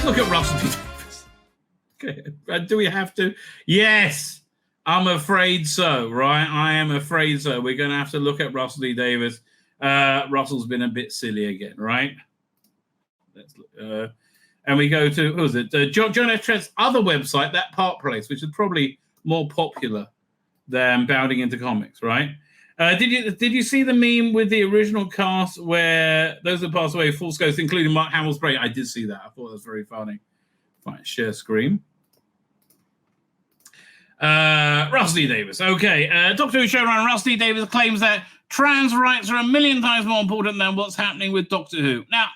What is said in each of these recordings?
look at Russell D. Davies. Okay, do we have to? Yes, I'm afraid so, right? I am afraid so. We're going to have to look at Russell D. Davies. Russell's been a bit silly again, right? Let's look. And we go to, who is it? John F. Trent's other website, That Park Place, which is probably more popular than Bounding into Comics, right? Did you see the meme with the original cast where those that passed away, full scopes, including Mark Hamill's Brain? I did see that. I thought that was very funny. Fine, share screen. Russell D. Davies. Okay. Doctor Who showrunner Russell D. Davies claims that trans rights are a million times more important than what's happening with Doctor Who. Now,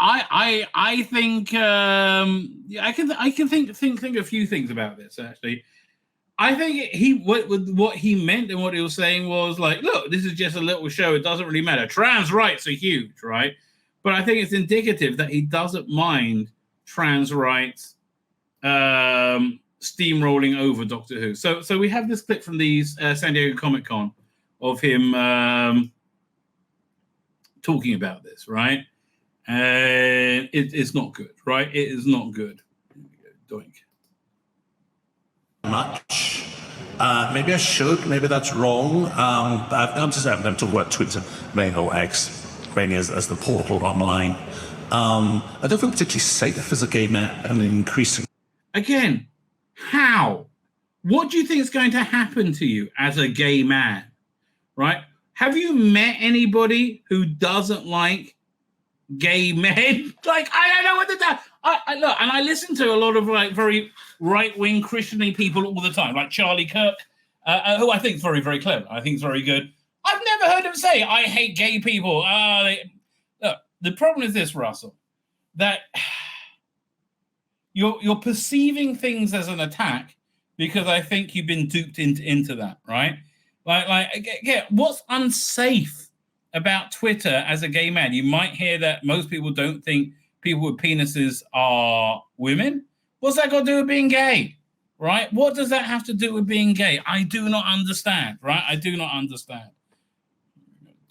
I think I can think a few things about this actually. I think what he meant and what he was saying was like, look, this is just a little show. It doesn't really matter. Trans rights are huge, right? But I think it's indicative that he doesn't mind trans rights steamrolling over Doctor Who. So we have this clip from the San Diego Comic-Con of him talking about this, right? And it's not good, right? It is not good. Doink. Much. Maybe I should. Maybe that's wrong. I'm just having them talk about Twitter, mainly or X, mainly as the portal online. I don't feel particularly safe as a gay man and increasing. Again, how? What do you think is going to happen to you as a gay man, right? Have you met anybody who doesn't like gay men? Like, I don't know what to do. I look, and I listen to a lot of like very right-wing Christian-y people all the time, like Charlie Kirk, who I think is very, very clever. I think is very good. I've never heard him say, I hate gay people. Look, the problem is this, Russell, that you're perceiving things as an attack because I think you've been duped into that, right? Like, what's unsafe about Twitter as a gay man? You might hear that most people don't think people with penises are women. What's that got to do with being gay, right? What does that have to do with being gay? I do not understand, right? I do not understand.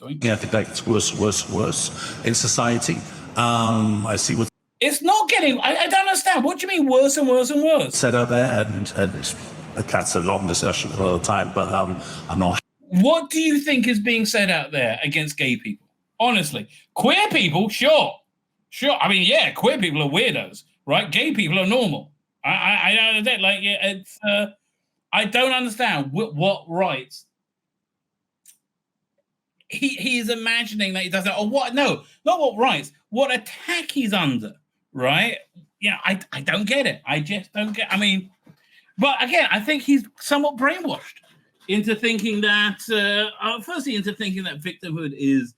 Yeah, I think that's worse in society. I see what... It's not getting... I don't understand. What do you mean worse and worse and worse? Said out there, and that's a long discussion all the time, but I'm not... What do you think is being said out there against gay people? Honestly. Queer people, sure. I mean, yeah, queer people are weirdos, right? Gay people are normal. I don't understand. Like, yeah, it's... I don't understand what rights... He's imagining that he doesn't... Or what? No, not what rights. What attack he's under, right? Yeah, I don't get it. I just don't get... I mean... But again, I think he's somewhat brainwashed into thinking that, firstly, into thinking that victimhood is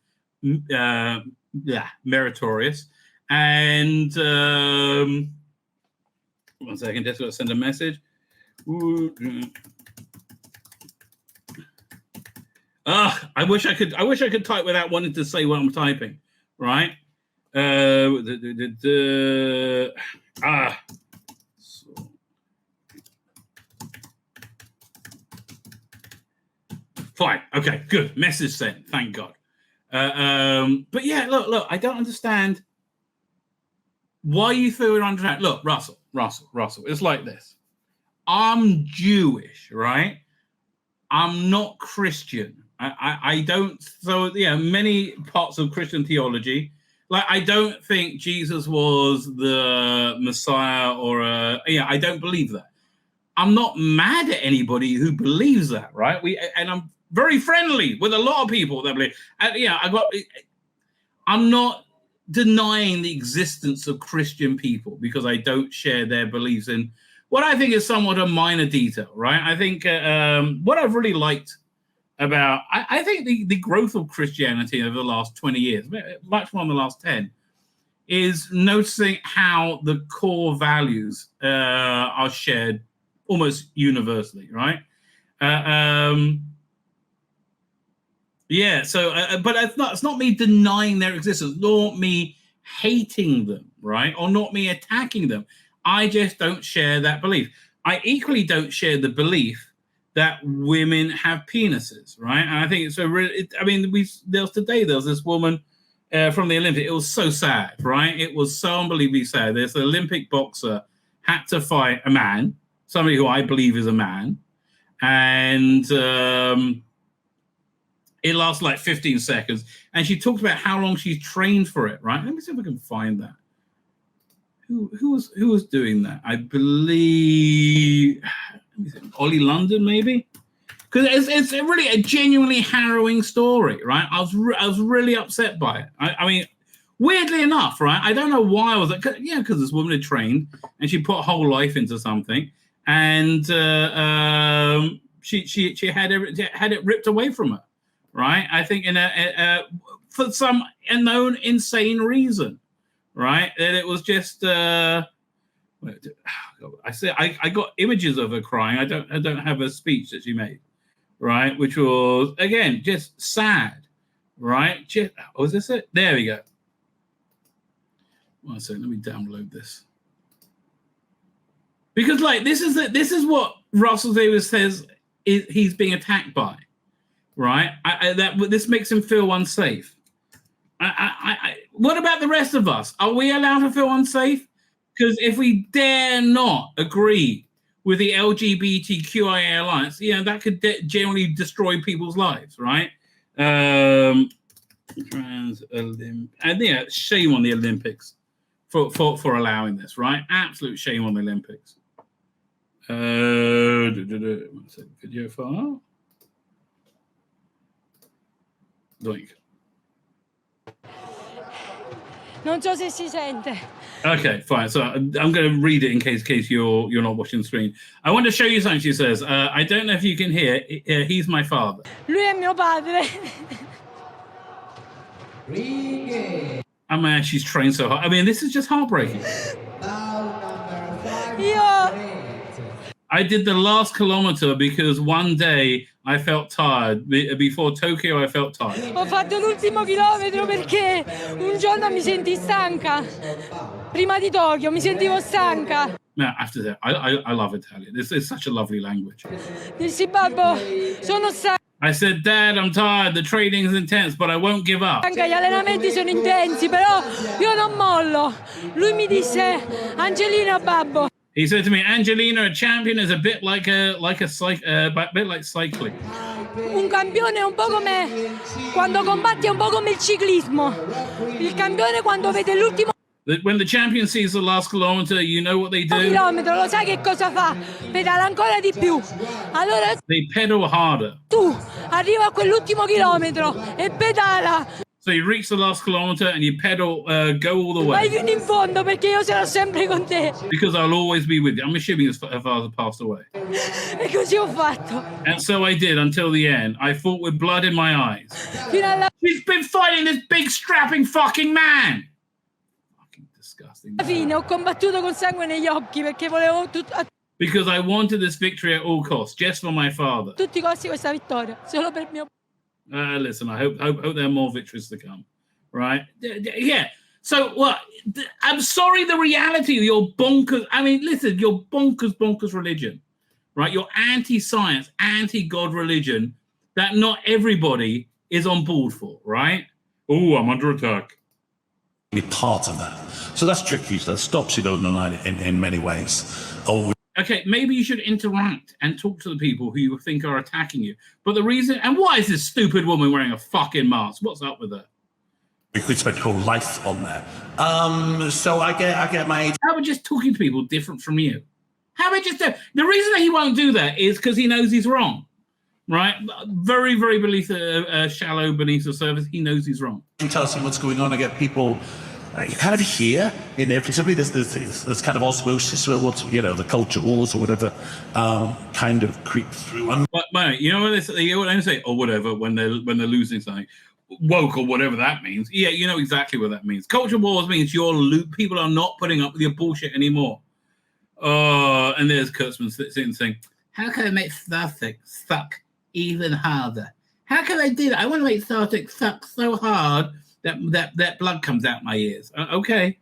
meritorious. And one second, just got to send a message. I wish I could type without wanting to say what I'm typing, right? Fine. Okay, good. Message sent. Thank God. But yeah, look, I don't understand why you threw it on track. Look, Russell, it's like this. I'm Jewish, right? I'm not Christian. I don't, so yeah, many parts of Christian theology, like I don't think Jesus was the Messiah I don't believe that. I'm not mad at anybody who believes that, right? And I'm very friendly with a lot of people that believe. I'm not denying the existence of Christian people because I don't share their beliefs in what I think is somewhat a minor detail, right? I think what I've really liked about, I think the growth of Christianity over the last 20 years, much more in the last 10, is noticing how the core values are shared almost universally, right? But it's not me denying their existence, nor me hating them, right? Or not me attacking them. I just don't share that belief. I equally don't share the belief that women have penises, right? And I think it's there was this woman from the Olympics. It was so sad, right? It was so unbelievably sad. This Olympic boxer had to fight a man, somebody who I believe is a man, and it lasts like 15 seconds. And she talked about how long she's trained for it, right? Let me see if I can find that. Who was doing that? I believe Ollie London, maybe, because it's really a genuinely harrowing story, right? I was really upset by it. I mean, weirdly enough, right? I don't know why I was like, because this woman had trained and she put her whole life into something, and she had it ripped away from her, right? I think for some unknown insane reason. Right, and it was just. I got images of her crying. I don't have a speech that she made, right? Which was again just sad, right? Is this it? There we go. One second, let me download this because this is what Russell Davies says he's being attacked by, right? This makes him feel unsafe. What about the rest of us? Are we allowed to feel unsafe? Because if we dare not agree with the LGBTQIA alliance, that could generally destroy people's lives, right? And shame on the Olympics for allowing this, right? Absolute shame on the Olympics. One second, video file. Doink. Non so se si sente. Okay, fine. So I'm going to read it in case you're not watching the screen. I want to show you something. She says, I don't know if you can hear. He's my father. Lui è mio padre. I mean, she's trained so hard. I mean, this is just heartbreaking. I did the last kilometer because one day I felt tired. Before Tokyo, I felt tired. Ho fatto l'ultimo chilometro perché un giorno mi sentii stanca. Prima di Tokyo mi sentivo stanca. No, after that, I love Italian. It's such a lovely language. Dissi, babbo, sono stanca. I said, Dad, I'm tired. The training is intense, but I won't give up. Gli allenamenti sono intensi, però io non mollo. Lui mi disse, Angelina, babbo. He said to me, Angelina, a champion is a bit like cycling. Un campione è un po' come quando combatti, è un po' come il ciclismo. Il campione quando vede l'ultimo When the champion sees the last kilometer, you know what they do? chilometro, lo sai che cosa fa? Pedala ancora di più. Allora They pedal harder. tu arriva a quell'ultimo chilometro e pedala. So you reach the last kilometer and you pedal, go all the Vai way. fino in fondo perché io sarò sempre con te. Because I'll always be with you. I'm assuming his father passed away. E così ho fatto. And so I did until the end. I fought with blood in my eyes. Fino alla She's been fighting this big strapping fucking man. Fucking disgusting. fine ho combattuto con sangue negli occhi perché volevo a Because I wanted this victory at all costs, just for my father. tutti i costi questa vittoria, solo per mio Listen, I hope there are more victories to come, right? Yeah. So what? I'm sorry. The reality of your bonkers. I mean, listen, your bonkers religion, right? Your anti-science, anti-God religion that not everybody is on board for, right? Oh, I'm under attack. Be part of that. So that's tricky. That stops you in many ways. Okay, maybe you should interact and talk to the people who you think are attacking you. But the reason, and why is this stupid woman wearing a fucking mask? What's up with her? You could spend your life on there. So I get my. How about just talking to people different from you? How about just the reason that he won't do that is because he knows he's wrong, right? Very, very shallow beneath the surface. He knows he's wrong. Tell us what's going on. I get people. You kind of hear in every somebody there's kind of osmosis, the culture wars or whatever, kind of creep through. But you know what they say, or whatever when they're losing something, woke or whatever that means. Yeah, you know exactly what that means. Culture wars means people are not putting up with your bullshit anymore. And there's Kurtzman sitting saying, "How can I make Star Trek suck even harder? How can I do that? I want to make Star Trek suck so hard." That blood comes out my ears. Okay.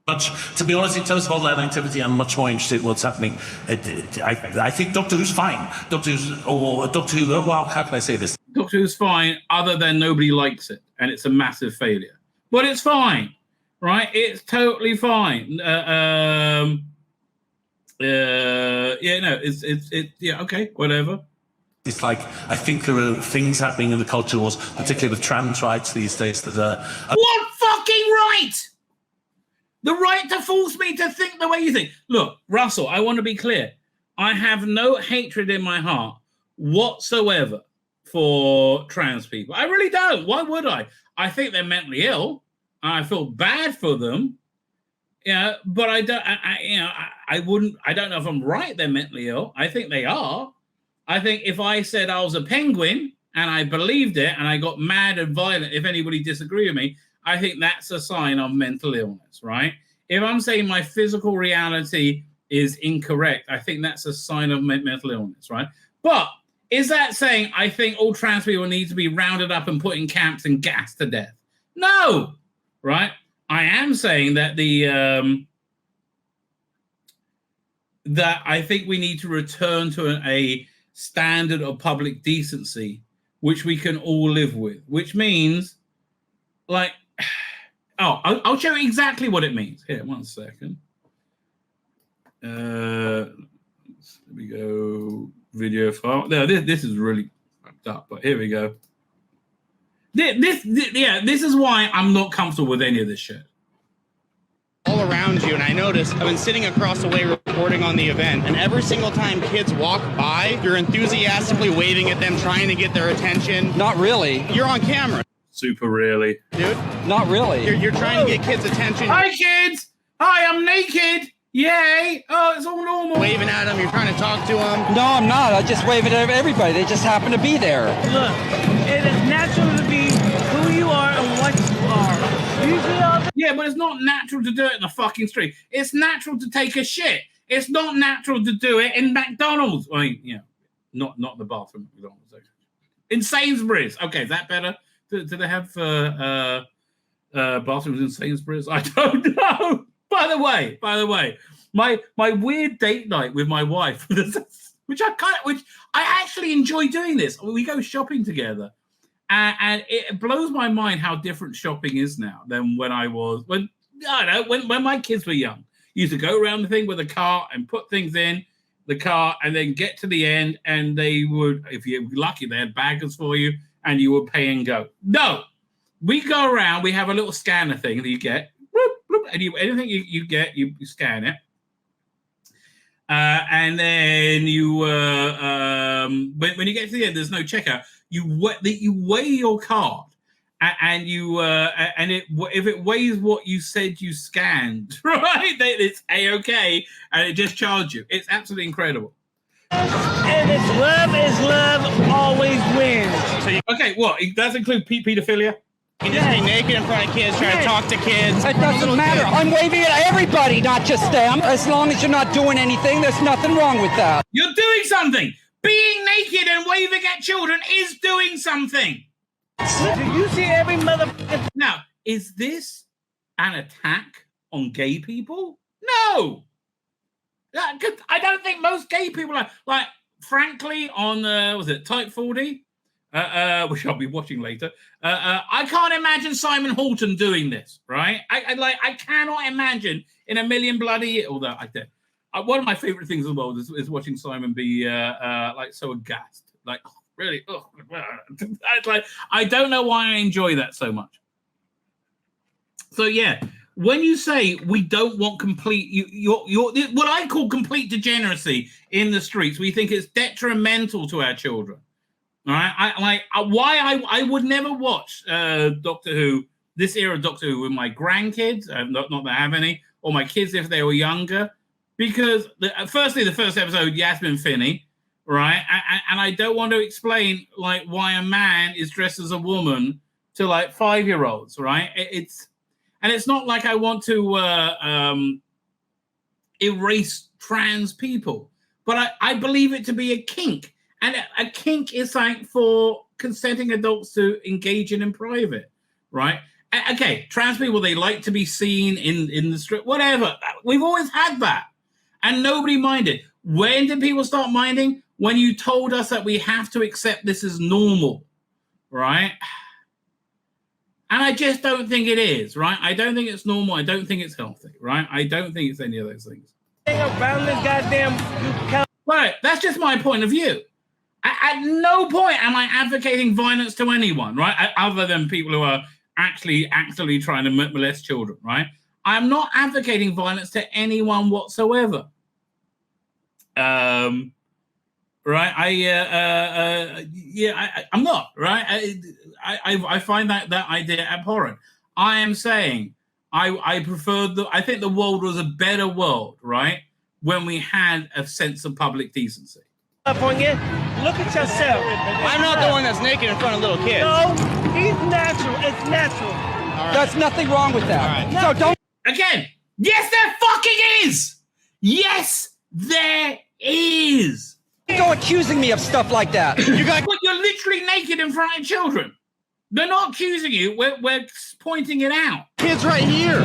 But to be honest, in terms of all that activity, I'm much more interested in what's happening. I think Doctor Who's fine. Doctor Who, well, how can I say this? Doctor Who's fine, other than nobody likes it, and it's a massive failure. but it's fine, right? It's totally fine. Yeah, no, it's yeah, okay, whatever. It's like, I think there are things happening in the culture wars, particularly with trans rights these days, that are... What fucking right? The right to force me to think the way you think. Look, Russell, I want to be clear. I have no hatred in my heart whatsoever for trans people. I really don't. Why would I? I think they're mentally ill. I feel bad for them. Yeah, but I don't. I wouldn't. I don't know if I'm right. They're mentally ill. I think they are. I think if I said I was a penguin and I believed it and I got mad and violent, if anybody disagreed with me, I think that's a sign of mental illness, right? If I'm saying my physical reality is incorrect, I think that's a sign of mental illness, right? But is that saying I think all trans people need to be rounded up and put in camps and gassed to death? No, right? I am saying that that I think we need to return to a standard of public decency, which we can all live with, which means, like, I'll show you exactly what it means. Here, 1 second. There we go. Video file. No, this is really fucked up, but here we go. This is why I'm not comfortable with any of this shit. All around you, and I noticed I've been sitting across the way reporting on the event, and every single time kids walk by, you're enthusiastically waving at them, trying to get their attention. Not really. You're on camera. Super really. Dude. Not really. You're trying to get kids' attention. Hi, kids. Hi, I'm naked. Yay. Oh, it's all normal. Waving at them, you're trying to talk to them. No, I'm not. I just wave at everybody. They just happen to be there. Look, it is natural to be who you are and what you are. Yeah, but it's not natural to do it in the fucking street. It's natural to take a shit. It's not natural to do it in McDonald's. I mean, you know, not the bathroom at McDonald's. In Sainsbury's. Okay, is that better? Do they have bathrooms in Sainsbury's? I don't know. By the way, my weird date night with my wife, which I actually enjoy doing this. We go shopping together. And it blows my mind how different shopping is now than when my kids were young. You used to go around the thing with a cart and put things in the cart and then get to the end, and they would, if you were lucky, they had baggers for you and you would pay and go. No, we go around, we have a little scanner thing that you get, and anything you get, you scan it. And then you, when you get to the end, there's no checkout. You weigh your card, and if it weighs what you said you scanned, right, it's A-OK, and it just charges you. It's absolutely incredible. And it's love, always wins. Okay, what? It does include pedophilia? You can just be naked in front of kids, trying to talk to kids. It doesn't matter. I'm waving at everybody, not just them. As long as you're not doing anything, there's nothing wrong with that. You're doing something. Being naked and waving at children is doing something. Do you see every motherfucker? Now, is this an attack on gay people? No. I don't think most gay people are. Like, frankly, on, was it Type 40? Which I'll be watching later. I can't imagine Simon Horton doing this, right? I cannot imagine in a million bloody... Although I did. One of my favorite things in the world is watching Simon be like so aghast, like really. Like, I don't know why I enjoy that so much. So yeah, when you say we don't want complete, you're what I call complete degeneracy in the streets, we think it's detrimental to our children. All right, I would never watch Doctor Who, this era of Doctor Who, with my grandkids, not that I have any, or my kids if they were younger. Because, firstly, the first episode, Yasmin Finney, right? And I don't want to explain, like, why a man is dressed as a woman to, like, 5-year-olds, right? It's not like I want to erase trans people. But I believe it to be a kink. And a kink is something for consenting adults to engage in private, right? Okay, trans people, they like to be seen in the street, whatever. We've always had that. And nobody minded. When did people start minding? When you told us that we have to accept this as normal, right? And I just don't think it is, right? I don't think it's normal. I don't think it's healthy, right? I don't think it's any of those things. Around this goddamn... Right, that's just my point of view. At no point am I advocating violence to anyone, right? Other than people who are actually trying to molest children, right? I'm not advocating violence to anyone whatsoever. Right? I'm not, right? I find that idea abhorrent. I am saying I think the world was a better world, right? When we had a sense of public decency. Up on you. Look at yourself. I'm not the one that's naked in front of little kids. No, he's natural. It's natural. All right. There's nothing wrong with that. All right. So don't. Again, yes, there fucking is. Yes, there is. Go accusing me of stuff like that. But you're literally naked in front of children. They're not accusing you. We're pointing it out. Kids right here.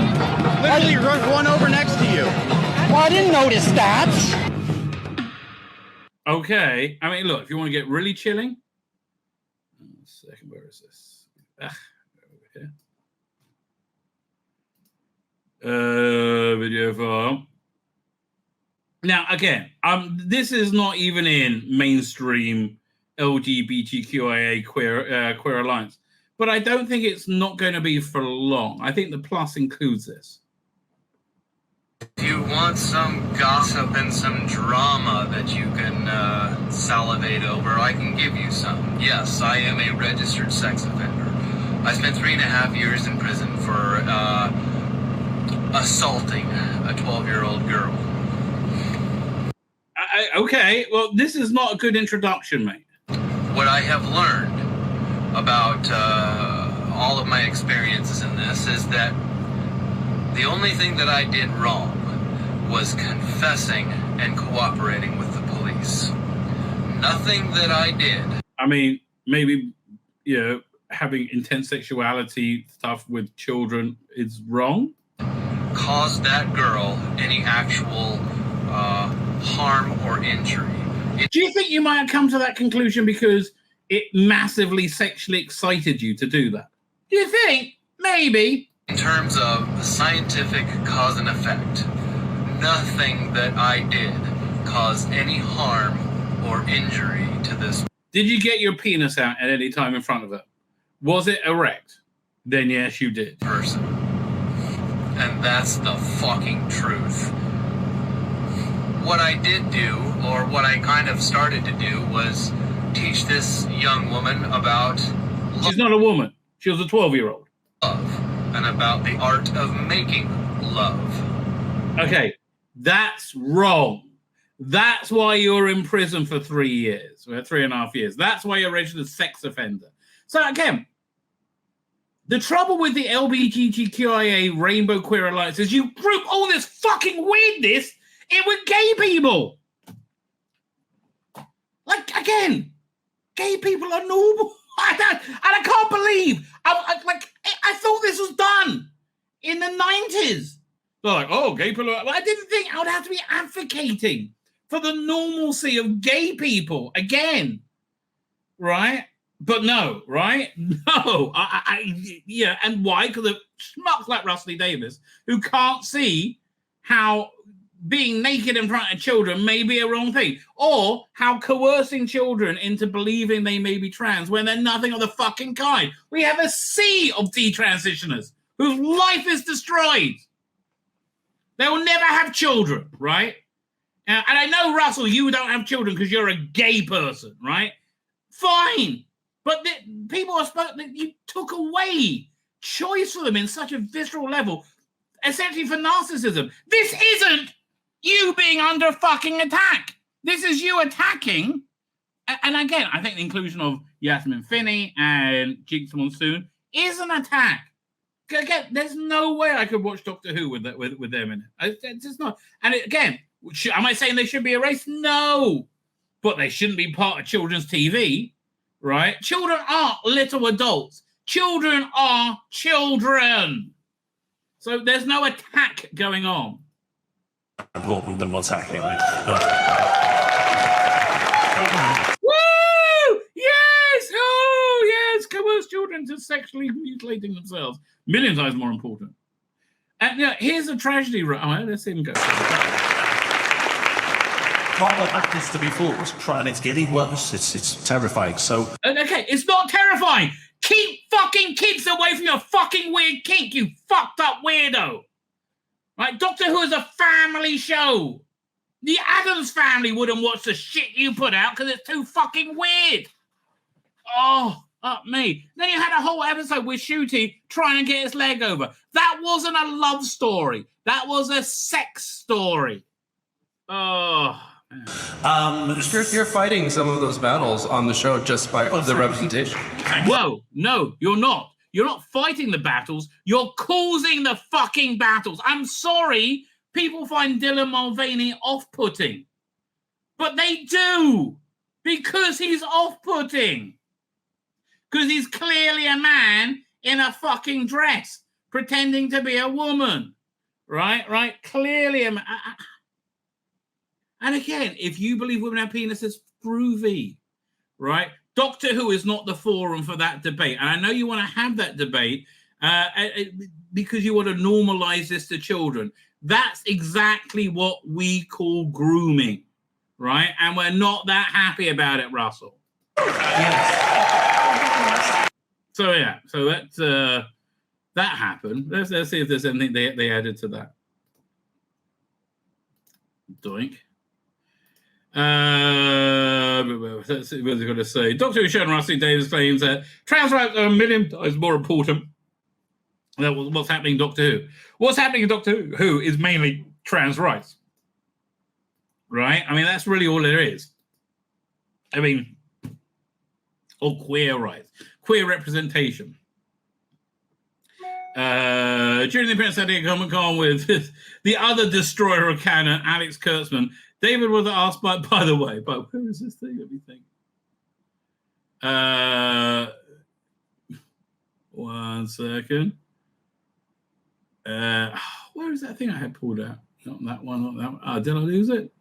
Literally one over next to you. Well, I didn't notice that. Okay. I mean, look, if you want to get really chilling. Second, where is this? Over here. Video file. Now, again, this is not even in mainstream LGBTQIA queer alliance, but I don't think it's not going to be for long. I think the plus includes this. If you want some gossip and some drama that you can salivate over, I can give you some. Yes, I am a registered sex offender. I spent 3.5 years in prison for assaulting a 12-year-old girl. Okay, well, this is not a good introduction, mate. What I have learned about all of my experiences in this is that the only thing that I did wrong was confessing and cooperating with the police. Nothing that I did. I mean, maybe, having intense sexuality stuff with children is wrong. Caused that girl any actual harm or injury. Do you think you might have come to that conclusion because it massively sexually excited you to do that? Do you think? Maybe. In terms of scientific cause and effect, nothing that I did caused any harm or injury to this. Did you get your penis out at any time in front of her? Was it erect? Then yes, you did. Person. And that's the fucking truth. What I did do, or what I kind of started to do, was teach this young woman about She's not a woman. She was a 12-year-old. Love. And about the art of making love. Okay, that's wrong. That's why you're in prison for 3 years, or 3.5 years. That's why you're registered as a sex offender. So again, the trouble with the LGBTQIA Rainbow Queer Alliance is you group all this fucking weirdness in with gay people. Like, again, gay people are normal. And I can't believe, I thought this was done in the 90s. They're like, oh, gay people are, I didn't think I would have to be advocating for the normalcy of gay people again, right? But no, right? No. And why? Because of schmucks like Russell Davies, who can't see how being naked in front of children may be a wrong thing, or how coercing children into believing they may be trans when they're nothing of the fucking kind. We have a sea of detransitioners whose life is destroyed. They will never have children, right? And I know, Russell, you don't have children because you're a gay person, right? Fine. But people are you took away choice for them in such a visceral level, essentially for narcissism. This isn't you being under fucking attack. This is you attacking. And again, I think the inclusion of Yasmin Finney and Jinx Monsoon is an attack. Again, there's no way I could watch Doctor Who with them in it. It's just not. And again, am I saying they should be erased? No. But they shouldn't be part of children's TV, right? Children aren't little adults. Children are children. So there's no attack going on. Important than what's happening. Woo! Yes! Oh, yes! coerce children to sexually mutilating themselves. Million times more important. And here's a tragedy. Right? Let's see him go. Rather like this to be thought, and it's getting worse. It's terrifying. So okay, it's not terrifying. Keep fucking kids away from your fucking weird kink, you fucked up weirdo. Right? Doctor Who is a family show. The Addams Family wouldn't watch the shit you put out because it's too fucking weird. Oh, up me. Then you had a whole episode with Shooty trying to get his leg over. That wasn't a love story. That was a sex story. Oh. You're fighting some of those battles on the show just by the representation. No, you're not. You're not fighting the battles. You're causing the fucking battles. I'm sorry. People find Dylan Mulvaney off-putting. But they do. Because he's off-putting. Because he's clearly a man in a fucking dress pretending to be a woman. Right? Clearly a man. And again, if you believe women have penises, groovy, right? Doctor Who is not the forum for that debate. And I know you want to have that debate because you want to normalize this to children. That's exactly what we call grooming, right? And we're not that happy about it, Russell. Yes. So that happened. Let's see if there's anything they added to that. Doink. Let's see what they're going to say. Doctor Who Sharon Russell Davies claims that trans rights are a million times more important than what's happening in Doctor Who. What's happening in Doctor Who is mainly trans rights, right? I mean, that's really all there is. I mean, or queer rights, queer representation. During the appearance at the Comic-Con with the other destroyer of canon, Alex Kurtzman, David was asked by the way, but where is this thing? Let me think. One second. Where is that thing I had pulled out? Not that one. Did I lose it?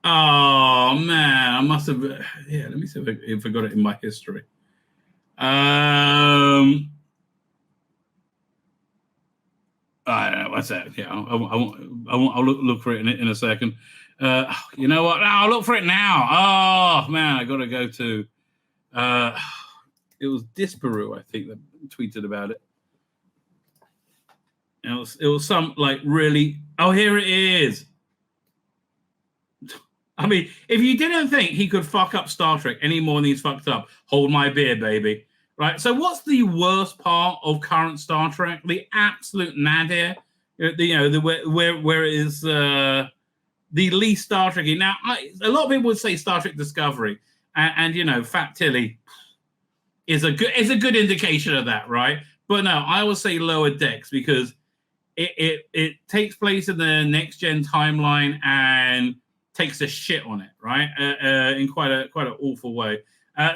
Oh, man. I must have. Yeah, let me see if I got it in my history. I don't know. What's that? Yeah, I'll look for it in a second. You know what? I'll look for it now. Oh, man. I got to go to. It was Disparu, I think, that tweeted about it. It was some like really. Oh, here it is. I mean, if you didn't think he could fuck up Star Trek any more than he's fucked up, hold my beer, baby. Right. So, what's the worst part of current Star Trek? The absolute nadir. Where it is the least Star Trek. Now, a lot of people would say Star Trek Discovery, and Fat Tilly is a good indication of that, right? But no, I would say Lower Decks because it takes place in the next gen timeline and takes a shit on it, right? In quite an awful way.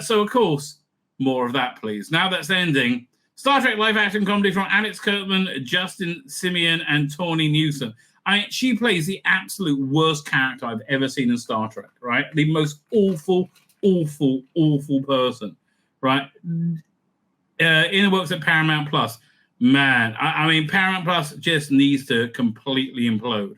So of course, more of that, please. Now that's ending. Star Trek live action comedy from Alex Kurtzman, Justin Simeon, and Tawny Newsom. She plays the absolute worst character I've ever seen in Star Trek, right? The most awful person, right? In the works at Paramount Plus. Man, I mean, Paramount Plus just needs to completely implode.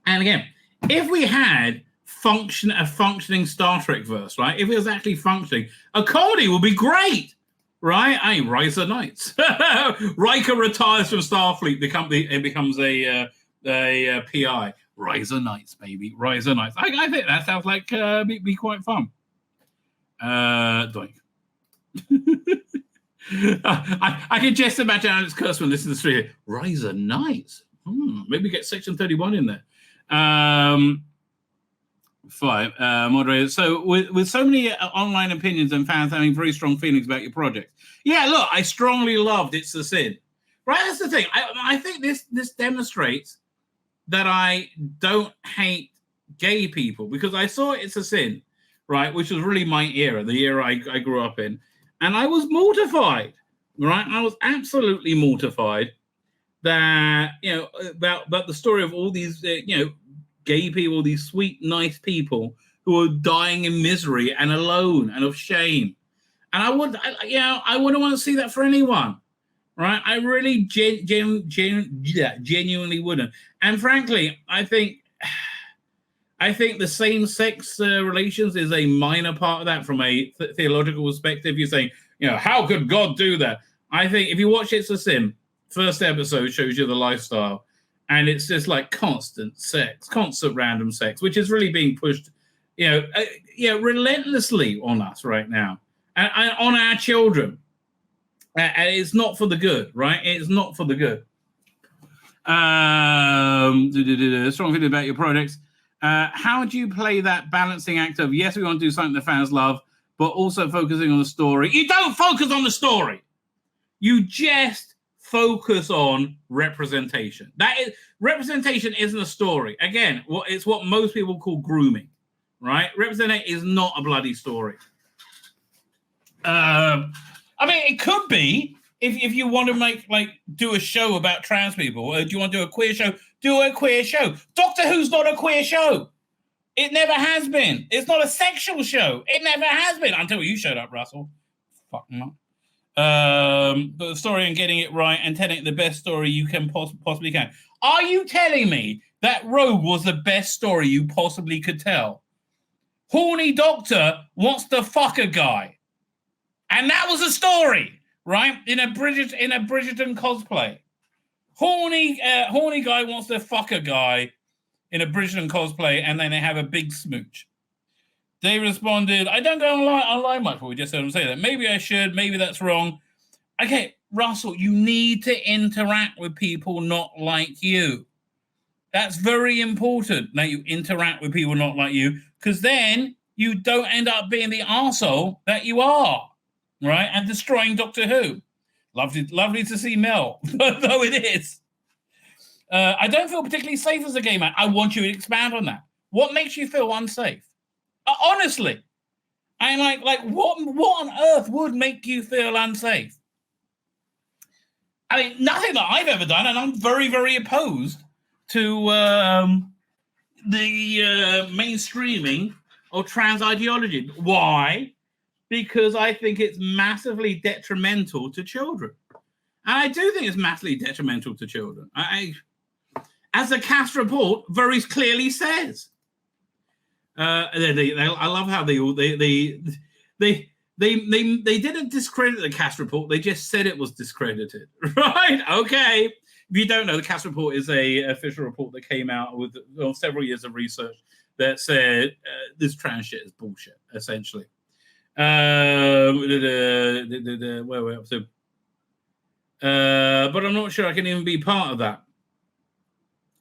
And again, if we had a functioning Star Trek verse, right? If it was actually functioning, a comedy would be great, right? I mean, Rise of Knights. Riker retires from Starfleet. It becomes a PI. Rise of Knights, baby. Rise of Knights. I think that sounds like be quite fun. Doink. I can just imagine Alex Kurtzman listening to this here. Rise of Knights. Maybe get Section 31 in there. 5 moderators. So with so many online opinions and fans having very strong feelings about your project. Yeah, look, I strongly loved It's the Sin. Right, that's the thing. I think this demonstrates that I don't hate gay people because I saw It's a Sin, right, which was really my era, the era I grew up in. And I was mortified, right? I was absolutely mortified that, about the story of all these, gay people, these sweet, nice people who are dying in misery and alone and of shame. And I wouldn't want to see that for anyone, right? I really genuinely wouldn't. And frankly, I think the same-sex relations is a minor part of that from a theological perspective. You're saying, how could God do that? I think if you watch It's a Sin, first episode shows you the lifestyle, and it's just like constant sex, constant random sex, which is really being pushed, relentlessly on us right now, and on our children. And it's not for the good, right? It's not for the good. Strong feeling about your projects. How do you play that balancing act of, yes, we want to do something the fans love, but also focusing on the story? You don't focus on the story. You just focus on representation. Representation isn't a story. Again, it's what most people call grooming, right? Representation is not a bloody story. It could be if you want to do a show about trans people. Do you want to do a queer show? Do a queer show. Doctor Who's not a queer show. It never has been. It's not a sexual show. It never has been until you showed up, Russell. Fucking up. But the story and getting it right and telling it the best story you can possibly can. Are you telling me that Rogue was the best story you possibly could tell? Horny doctor wants to fuck a guy. And that was a story, right? In a Bridgerton cosplay. Horny guy wants to fuck a guy in a Bridgerton cosplay, and then they have a big smooch. They responded, I don't go online much, but we just heard him say that. Maybe I should, maybe that's wrong. Okay, Russell, you need to interact with people not like you. That's very important that you interact with people not like you, because then you don't end up being the arsehole that you are, right? And destroying Doctor Who. Lovely to see Mel, though it is. I don't feel particularly safe as a gay man. I want you to expand on that. What makes you feel unsafe? Honestly. I'm like what on earth would make you feel unsafe? I mean, nothing that I've ever done, and I'm very, very opposed to the mainstreaming of trans ideology. Why? Because I think it's massively detrimental to children. And I do think it's massively detrimental to children. As the cast report very clearly says. I love how they didn't discredit the cast report. They just said it was discredited. Right? Okay. If you don't know, the cast report is a official report that came out with several years of research that said this trans shit is bullshit, essentially. Where we're up to. But I'm not sure I can even be part of that.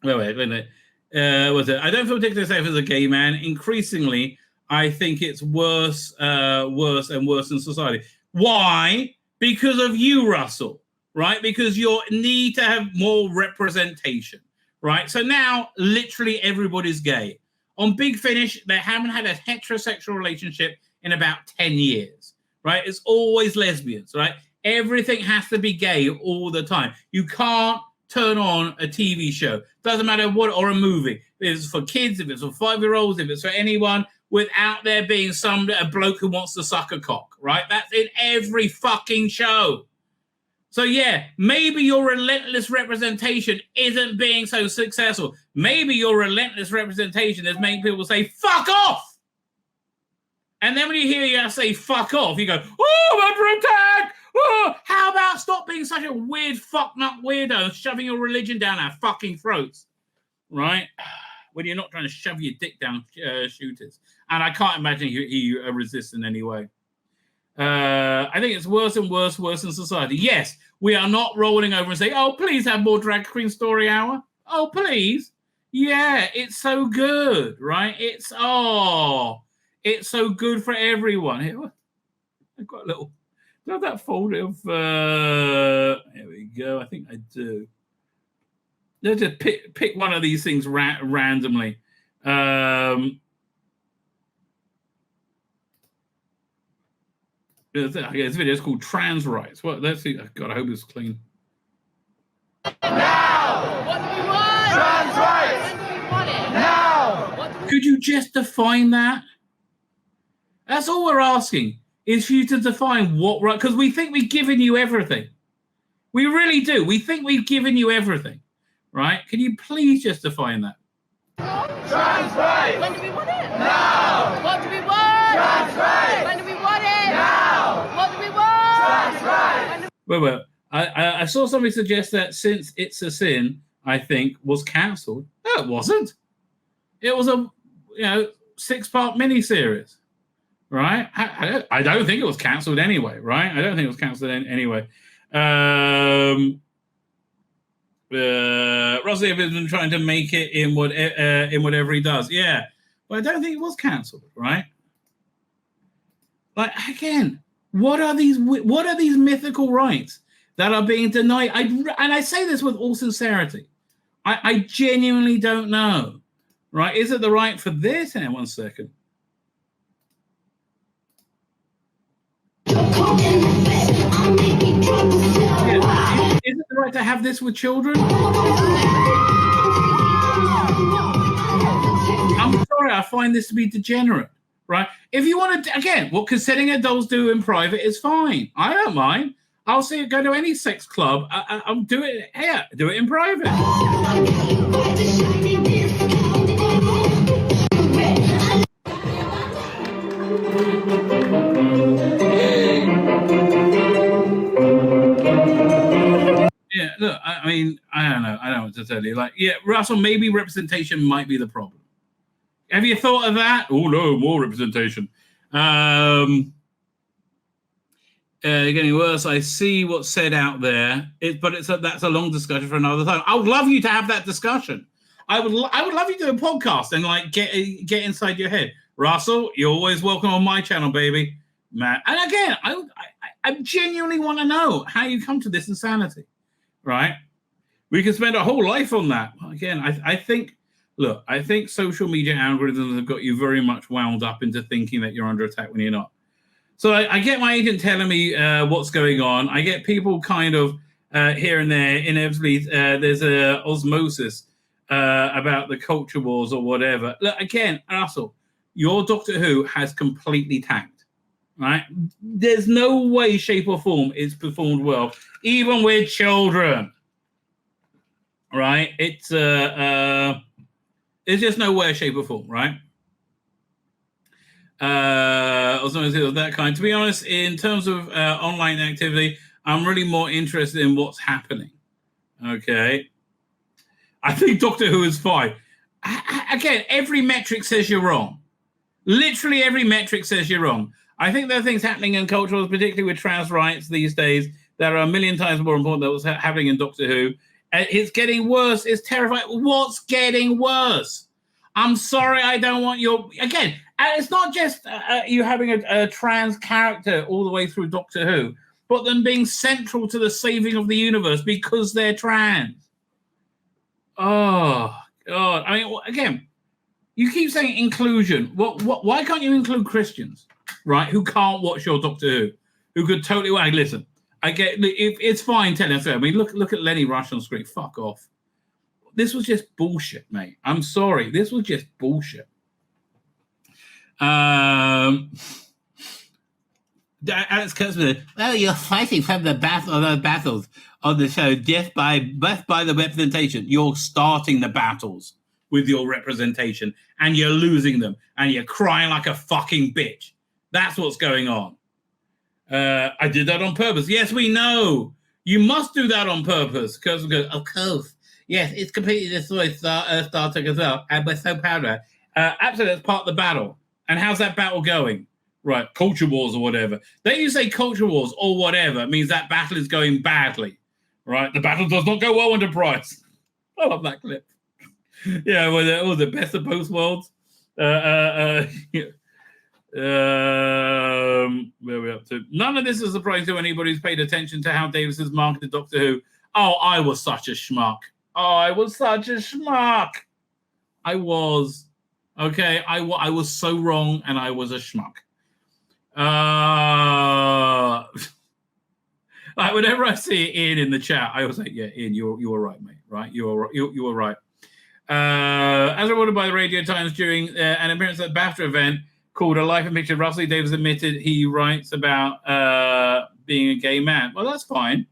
Was it? I don't feel particularly safe as a gay man. Increasingly, I think it's worse and worse in society. Why? Because of you, Russell, right? Because you need to have more representation, right? So now, literally everybody's gay. On Big Finish, they haven't had a heterosexual relationship in about 10 years, right? It's always lesbians, right? Everything has to be gay all the time. You can't turn on a TV show. Doesn't matter what, or a movie. If it's for kids, if it's for 5-year-olds, if it's for anyone, without there being a bloke who wants to suck a cock, right? That's in every fucking show. So yeah, maybe your relentless representation isn't being so successful. Maybe your relentless representation is making people say, fuck off! And then when you hear you say fuck off, you go, oh, I'm under attack! Oh, how about stop being such a weird fuck-nut weirdo and shoving your religion down our fucking throats, right? When you're not trying to shove your dick down shooters. And I can't imagine you resist in any way. I think it's worse and worse in society. Yes, we are not rolling over and saying, oh, please have more Drag Queen Story Hour. Oh, please. Yeah, it's so good, right? It's so good for everyone. I've got a little... Do I have that folder of... here we go. I think I do. Let's just pick one of these things randomly. This video is called Trans Rights. Well, let's see. Oh, God, I hope it's clean. Now! What do we want? Trans rights! When do we want it? Now! Could you just define that? That's all we're asking, is for you to define what right, because we think we've given you everything. We really do. We think we've given you everything, right? Can you please just define that? Trans rights! When do we want it? Now! What do we want? Trans rights! When do we want it? Now! What do we want? Trans rights! Well, I saw somebody suggest that Since It's a Sin, I think, was cancelled. No, it wasn't. It was a 6-part miniseries, right? I don't think it was cancelled anyway, right? I don't think it was cancelled anyway. Rossi has been trying to make it in whatever he does, yeah, but I don't think it was cancelled, right? Like, again, what are these mythical rights that are being denied? And I say this with all sincerity. I genuinely don't know, right? Is it the right for this? Hang on 1 second. Yeah. Is it the right to have this with children? I'm sorry, I find this to be degenerate, right? If you want to, again, what consenting adults do in private is fine. I don't mind. I'll see it go to any sex club. I'll do it here. Do it in private. Yeah, look, I mean, I don't know. I don't know what to tell you. Like, yeah, Russell, maybe representation might be the problem. Have you thought of that? Oh, no, more representation. Getting worse. I see what's said out there, that's a long discussion for another time. I would love you to have that discussion. I would love you to do a podcast and like get inside your head. Russell, you're always welcome on my channel, baby. Matt, and again, I genuinely want to know how you come to this insanity, right? We can spend a whole life on that. Again, I think social media algorithms have got you very much wound up into thinking that you're under attack when you're not. So I get my agent telling me what's going on. I get people kind of here and there. Inevitably, there's a osmosis about the culture wars or whatever. Look, again, Russell, your Doctor Who has completely tanked, right? There's no way, shape, or form it's performed well, even with children, right? It's just no way, shape, or form, right? That kind. To be honest, in terms of online activity, I'm really more interested in what's happening. Okay, I think Doctor Who is fine. Again, every metric says you're wrong. Literally every metric says you're wrong. I think there are things happening in culture, particularly with trans rights these days, that are a million times more important than what's happening in Doctor Who. It's getting worse. It's terrifying. What's getting worse? I'm sorry, I don't want your... Again, it's not just you having a trans character all the way through Doctor Who, but them being central to the saving of the universe because they're trans. Oh, God. I mean, again, you keep saying inclusion. Why can't you include Christians, right, who can't watch your Doctor Who, who could totally... Well, listen, I get... It's fine telling us that. I mean, look at Lenny Rush on screen. Fuck off. This was just bullshit, mate. I'm sorry. This was just bullshit. Alex Kurtzman, well, you're fighting from the battles on the show just by the representation. You're starting the battles with your representation, and you're losing them, and you're crying like a fucking bitch. That's what's going on. I did that on purpose. Yes, we know. You must do that on purpose. Kurtzman goes, of course. Yes, it's completely destroyed Star Trek as well, and we're so proud of it. Absolutely, that's part of the battle. And how's that battle going? Right, culture wars or whatever. Then you say culture wars or whatever, it means that battle is going badly, right? The battle does not go well under Price. I love that clip. Yeah, well, the best of both worlds. Where are we up to? None of this is surprising to anybody who's paid attention to how Davies has marketed Doctor Who. Oh, I was such a schmuck. I was okay. I was so wrong, and I was a schmuck. Like whenever I see Ian in the chat, I always say, "Yeah, Ian, you were right, mate. Right, you were right." As reported by the Radio Times during an appearance at the BAFTA event, called A Life in Picture. Russell Davies admitted he writes about being a gay man. Well, that's fine.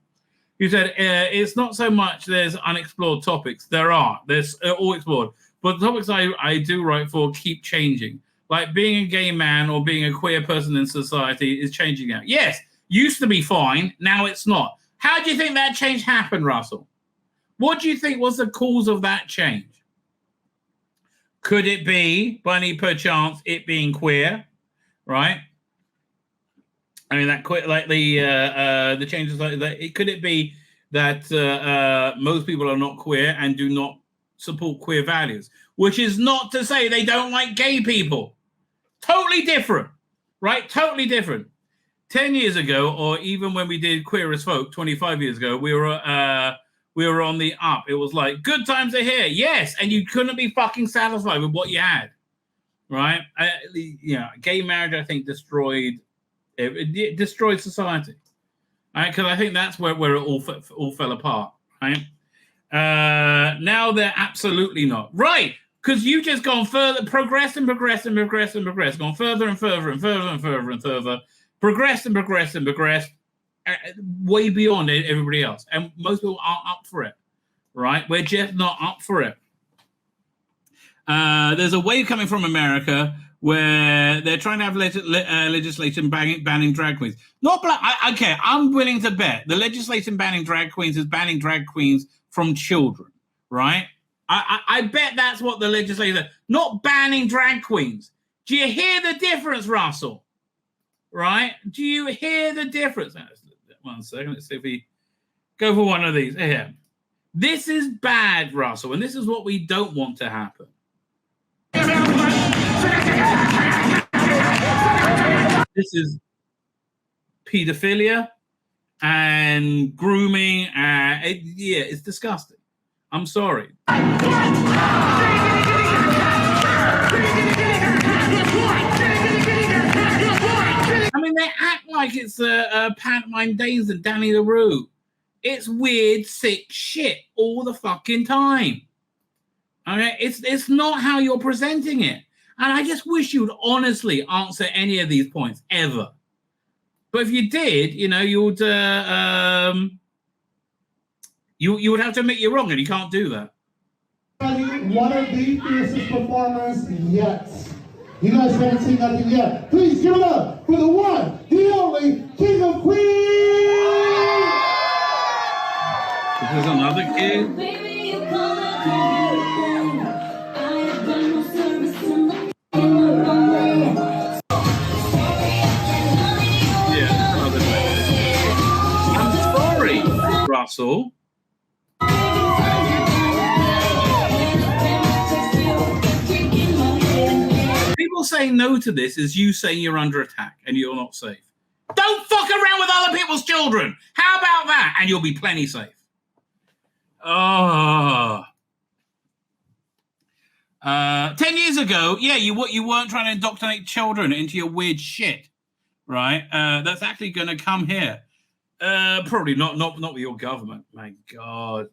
You said it's not so much there's unexplored topics. There's all explored. But the topics I do write for keep changing. Like being a gay man or being a queer person in society is changing now. Yes, used to be fine. Now it's not. How do you think that change happened, Russell? What do you think was the cause of that change? Could it be, by any perchance, it being queer, right? I mean, that queer, like the changes like that. Could it be that most people are not queer and do not support queer values? Which is not to say they don't like gay people. Totally different, right? Totally different. 10 years ago, or even when we did Queer as Folk 25 years ago, we were on the up. It was like, good times are here. Yes, and you couldn't be fucking satisfied with what you had, right? Gay marriage, I think, destroyed society, right? Because I think that's where it all fell apart, right? Now they're absolutely not. Right, because you've just gone further, progressed, gone further and further and further and further and further, progressed, way beyond everybody else. And most people aren't up for it, right? We're just not up for it. There's a wave coming from America where they're trying to have legislation banning drag queens. Not black. Okay, I'm willing to bet the legislation banning drag queens is banning drag queens from children, right? I bet that's what the legislation, not banning drag queens. Do you hear the difference, Russell? Right? Do you hear the difference? 1 second. Let's see if we go for one of these. Here. This is bad, Russell, and this is what we don't want to happen. This is pedophilia and grooming. It's disgusting. I'm sorry. I mean, they act like it's Pantomime Days and Danny LaRue. It's weird, sick shit all the fucking time. Okay, it's not how you're presenting it. And I just wish you would honestly answer any of these points ever. But if you did, you would you would have to admit you're wrong, and you can't do that. One of the fiercest performers yet. You guys haven't seen nothing yet. Please give it up for the one, the only King of Queens. This is another kid. Russell. People saying no to this is you saying you're under attack and you're not safe. Don't fuck around with other people's children. How about that? And you'll be plenty safe. 10 years ago, you weren't trying to indoctrinate children into your weird shit, right? That's actually going to come here. Probably not with your government. My God,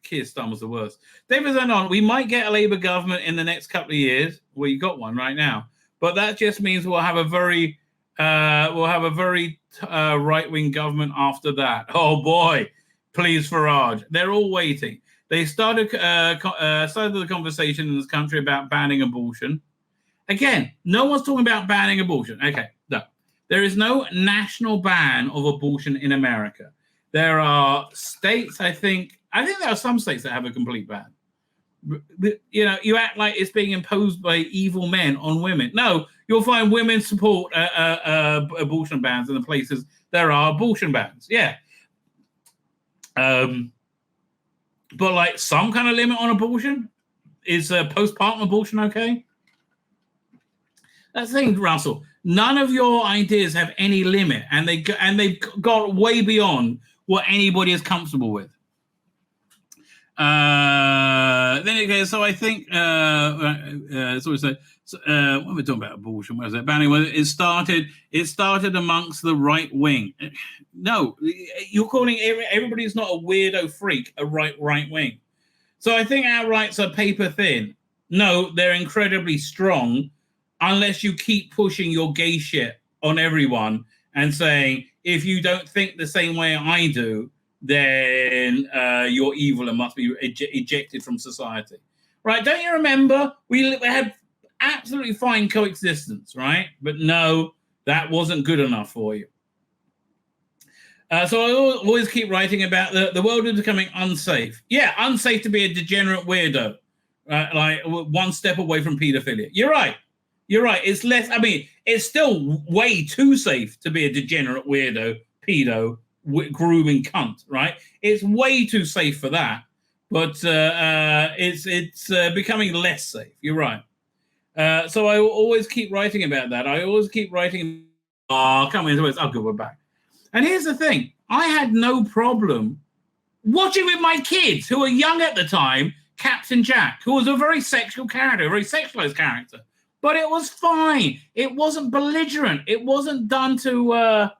Keir Starmer's the worst. David went on. We might get a Labour government in the next couple of years. Well, you got one right now, but that just means we'll have a very right-wing government after that. Oh boy, please, Farage. They're all waiting. They started the conversation in this country about banning abortion. Again, no one's talking about banning abortion. Okay, no. There is no national ban of abortion in America. There are states, I think there are some states that have a complete ban. You act like it's being imposed by evil men on women. No, you'll find women support abortion bans in the places there are abortion bans. Yeah. But like some kind of limit on abortion? Is postpartum abortion okay? That's the thing, Russell. None of your ideas have any limit, and they've got way beyond what anybody is comfortable with. Then it goes. So I think what are we talking about? Abortion? What is it? Banning? Well, it started amongst the right wing. No, you're calling everybody who's not a weirdo freak a right wing. So I think our rights are paper thin. No, they're incredibly strong unless you keep pushing your gay shit on everyone and saying, if you don't think the same way I do, then you're evil and must be ejected from society. Right? Don't you remember? We had absolutely fine coexistence, right? But no, that wasn't good enough for you. So I always keep writing about the world is becoming unsafe. Yeah, unsafe to be a degenerate weirdo, like one step away from pedophilia. You're right. You're right. It's less. I mean, it's still way too safe to be a degenerate weirdo, pedo, grooming cunt. Right? It's way too safe for that. But it's becoming less safe. You're right. So I always keep writing about that. I always keep writing. Oh, come into it. Oh, good, we're back. And here's the thing. I had no problem watching with my kids who were young at the time, Captain Jack, who was a very sexual character, a very sexualized character. But it was fine. It wasn't belligerent. It wasn't done to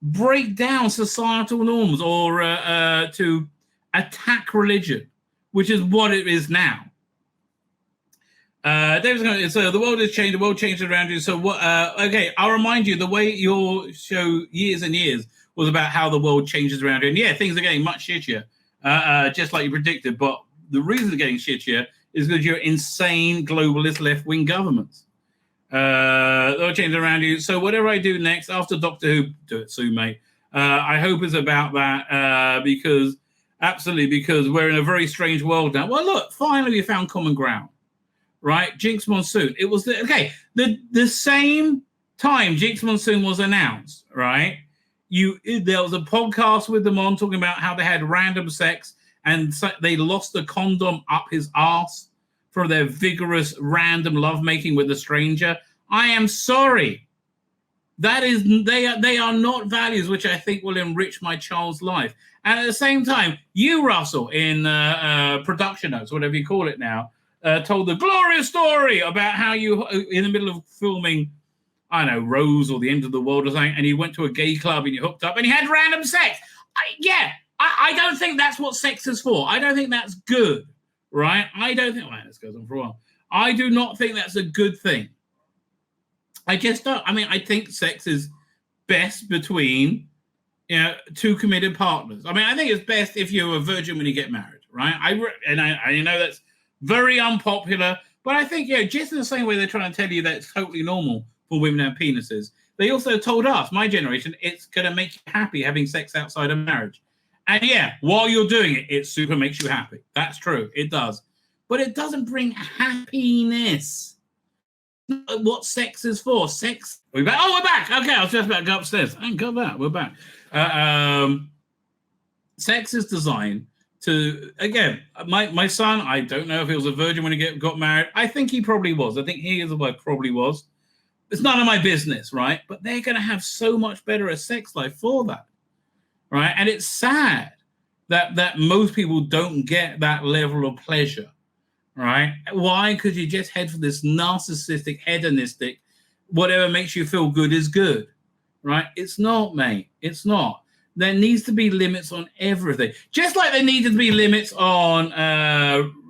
break down societal norms or to attack religion, which is what it is now. David's so the world has changed. The world changed around you. So what? Okay, I'll remind you. The way your show years and years was about how the world changes around you, and yeah, things are getting much shittier, just like you predicted. But the reason they're getting shittier is because you're insane globalist left-wing governments. The world changes around you. So whatever I do next after Doctor Who, do it soon, mate. I hope it's about that because we're in a very strange world now. Well, look, finally we found common ground. Right, Jinx Monsoon. It was the same time Jinx Monsoon was announced. Right, there was a podcast with them on talking about how they had random sex and they lost the condom up his arse for their vigorous random lovemaking with a stranger. I am sorry. That is they are not values which I think will enrich my child's life. And at the same time, you, Russell, in production notes, whatever you call it now. Told the glorious story about how you, in the middle of filming, I don't know, Rose or The End of the World or something, and you went to a gay club and you hooked up and you had random sex. I don't think that's what sex is for. I don't think that's good, right? I don't think, this goes on for a while. I do not think that's a good thing. I just don't. I mean, I think sex is best between, two committed partners. I mean, I think it's best if you're a virgin when you get married, right? I know that's very unpopular, but I think, just in the same way they're trying to tell you that it's totally normal for women to have penises, they also told us, my generation, it's going to make you happy having sex outside of marriage. And while you're doing it, it super makes you happy. That's true. It does. But it doesn't bring happiness. What sex is for. Sex. We're back. Oh, we're back. Okay, I was just about to go upstairs. Thank God that. We're back. Sex is designed to, again, my son, I don't know if he was a virgin when he got married. I think he probably was. I think he is the word probably was. It's none of my business, right? But they're going to have so much better a sex life for that, right? And it's sad that most people don't get that level of pleasure, right? Why? Because you just head for this narcissistic, hedonistic, whatever makes you feel good is good, right? It's not, mate. It's not. There needs to be limits on everything. Just like there needed to be limits on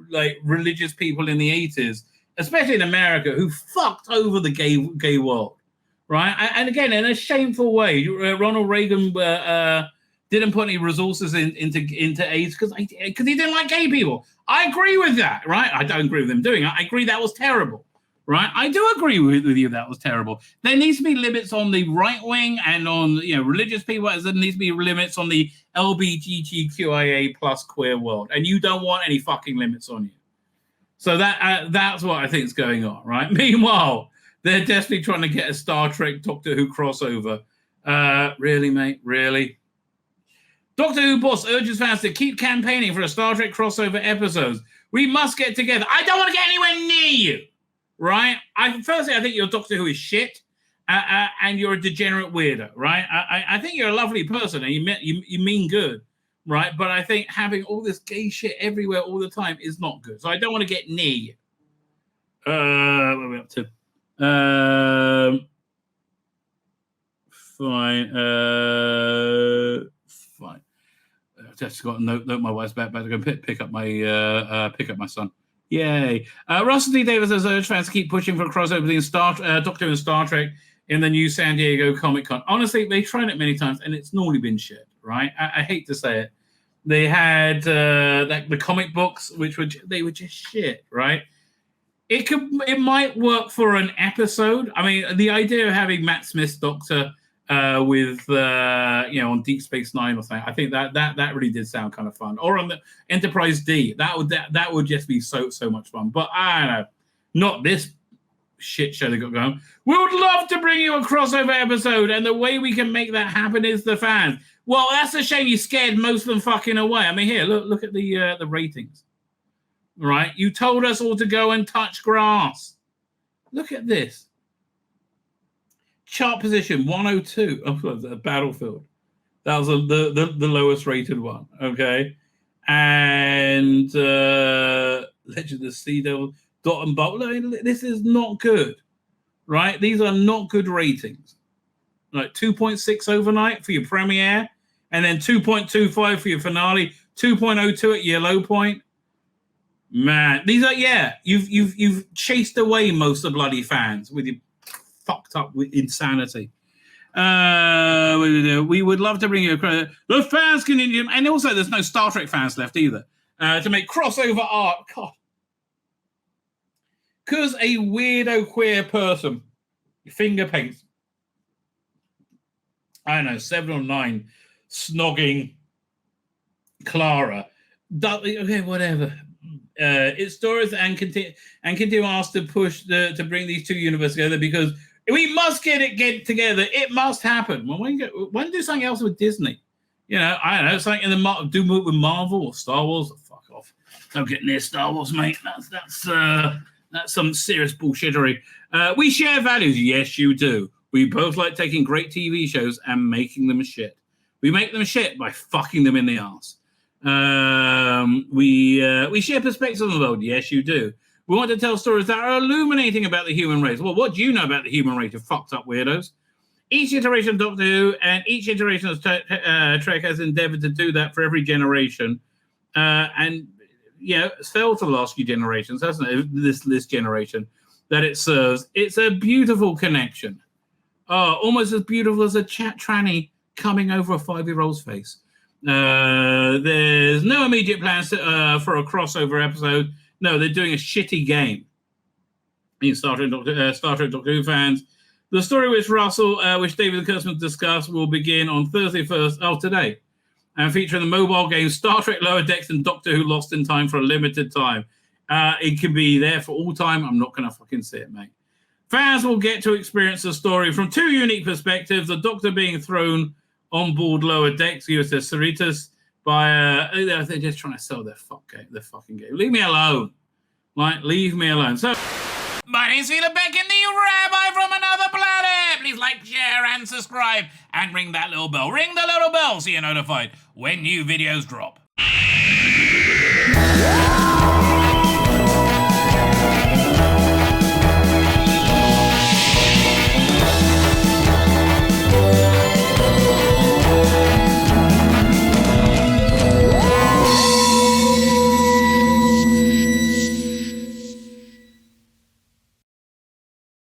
like religious people in the 80s, especially in America, who fucked over the gay world, right? And again, in a shameful way, Ronald Reagan didn't put any resources into AIDS because he didn't like gay people. I agree with that, right? I don't agree with him doing it. I agree that was terrible. Right, I do agree with you that was terrible. There needs to be limits on the right wing and on religious people, as there needs to be limits on the LGBTQIA plus queer world, and you don't want any fucking limits on you. So that's what I think is going on, right? Meanwhile, they're desperately trying to get a Star Trek Doctor Who crossover. Really, mate? Really? Doctor Who boss urges fans to keep campaigning for a Star Trek crossover episodes. We must get together. I don't want to get anywhere near you. Right? Firstly, I think your Doctor Who is shit, and you're a degenerate weirdo, right? I think you're a lovely person, and you mean good, right? But I think having all this gay shit everywhere all the time is not good. So I don't want to get near you. What are we up to? Fine. Fine. I've just got a note. My wife's back to go pick up my son. Yay. Russell D. Davis has urged fans to keep pushing for a crossover between Doctor Who and Star Trek in the new San Diego Comic-Con. Honestly, they've tried it many times, and it's normally been shit, right? I hate to say it. They had like the comic books, they were just shit, right? It might work for an episode. I mean, the idea of having Matt Smith's Doctor with on Deep Space Nine or something, I think that really did sound kind of fun. Or on the Enterprise D, that would just be so much fun. But I don't know, not this shit show they got going. We would love to bring you a crossover episode, and the way we can make that happen is the fans. Well, that's a shame you scared most of them fucking away. I mean, here, look at the ratings. Right? You told us all to go and touch grass. Look at this. Chart position 102 of the Battlefield. That was the lowest rated one. Okay. And Legend of Sea Devil, Dot and Bolt. This is not good. Right? These are not good ratings. Like 2.6 overnight for your premiere, and then 2.25 for your finale, 2.02 at your low point. Man, these are you've chased away most of the bloody fans with your fucked up with insanity. We would love to bring you a credit. The fans can, and also there's no Star Trek fans left either to make crossover art. God, because a weirdo queer person finger paints, I don't know, 7 or 9 snogging Clara. Okay, whatever. It's stories and continue asked to push to bring these two universes together because we must get together. It must happen. When do something else with Disney? I don't know, something in the do with Marvel or Star Wars. Fuck off! Don't get near Star Wars, mate. That's some serious bullshittery. We share values. Yes, you do. We both like taking great TV shows and making them shit. We make them shit by fucking them in the arse. We share perspectives on the world. Yes, you do. We want to tell stories that are illuminating about the human race. Well, what do you know about the human race, you fucked up weirdos? Each iteration of Doctor Who and each iteration of Trek has endeavored to do that for every generation. And it's failed for the last few generations, hasn't it? This generation that it serves. It's a beautiful connection. Almost as beautiful as a chat tranny coming over a 5-year-old's face. There's no immediate plans for a crossover episode. No, they're doing a shitty game. In Star Trek Doctor Who fans. The story which David and Kurtzman discussed will begin on Thursday today. And featuring the mobile game Star Trek Lower Decks and Doctor Who Lost in Time for a limited time. It can be there for all time. I'm not going to fucking see it, mate. Fans will get to experience the story from 2 unique perspectives. The Doctor being thrown on board Lower Decks, USS Cerritos, by they're just trying to sell their fucking game. Leave me alone. Leave me alone. So, my name's Tzvi Lebetkin, the Rabbi from another planet. Please like, share, and subscribe, and ring that little bell. Ring the little bell so you're notified when new videos drop.